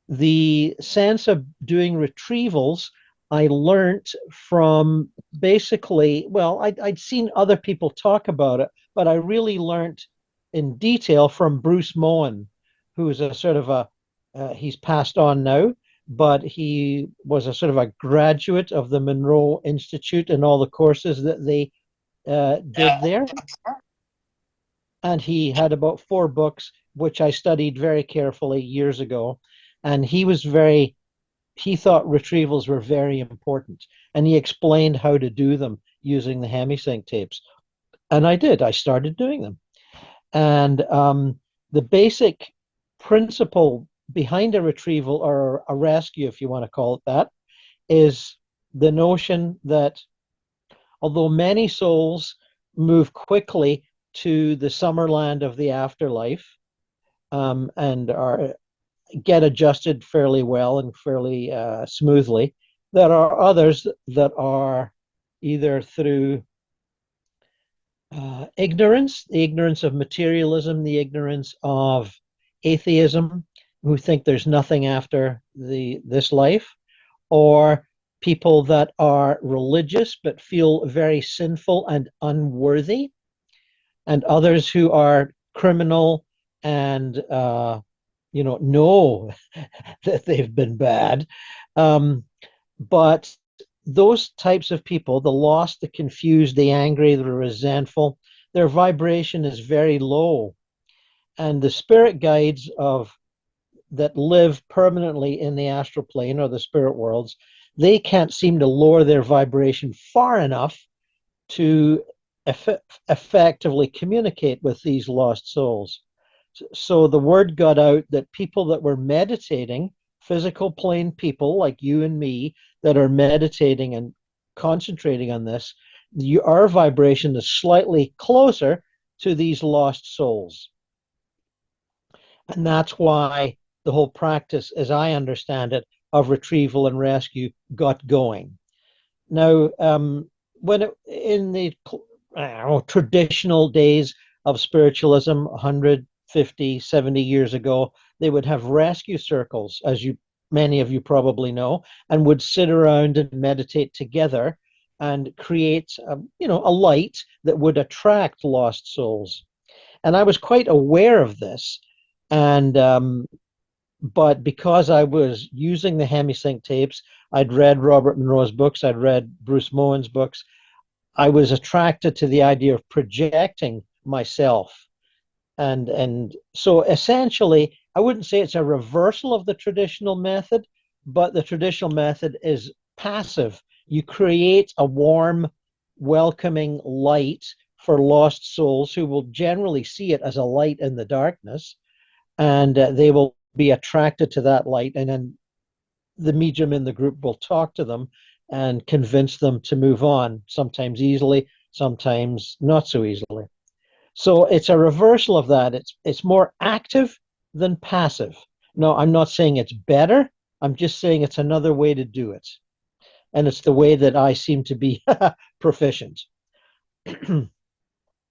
the sense of doing retrievals I learned from basically, well, I'd seen other people talk about it, but I really learned in detail from Bruce Moen, who's a sort of he's passed on now, but he was a sort of a graduate of the Monroe Institute and all the courses that they did there. And he had about four books, which I studied very carefully years ago. And he thought retrievals were very important. And he explained how to do them using the hemisync tapes. And I did. I started doing them. And the basic principle behind a retrieval or a rescue, if you want to call it that, is the notion that although many souls move quickly to the Summerland of the afterlife and get adjusted fairly well and fairly smoothly, there are others that are either through ignorance, the ignorance of materialism, the ignorance of atheism, who think there's nothing after this life, or people that are religious but feel very sinful and unworthy, and others who are criminal and know that they've been bad. But those types of people, the lost, the confused, the angry, the resentful, their vibration is very low. And the spirit guides that live permanently in the astral plane or the spirit worlds, they can't seem to lower their vibration far enough to effectively communicate with these lost souls. So the word got out that people that were meditating, physical plane people like you and me that are meditating and concentrating on this, our vibration is slightly closer to these lost souls. And that's why the whole practice, as I understand it, of retrieval and rescue got going. Now, in the traditional days of spiritualism, 150, 70 years ago, they would have rescue circles, as many of you probably know, and would sit around and meditate together and create a light that would attract lost souls. And I was quite aware of this. And but because I was using the hemisync tapes, I'd read Robert Monroe's books, I'd read Bruce Moen's books, I was attracted to the idea of projecting myself. And so essentially, I wouldn't say it's a reversal of the traditional method, but the traditional method is passive. You create a warm, welcoming light for lost souls who will generally see it as a light in the darkness, and they will be attracted to that light, and then the medium in the group will talk to them and convince them to move on, sometimes easily, sometimes not so easily. So it's a reversal of that. It's more active than passive. No, I'm not saying it's better. I'm just saying it's another way to do it. And it's the way that I seem to be proficient.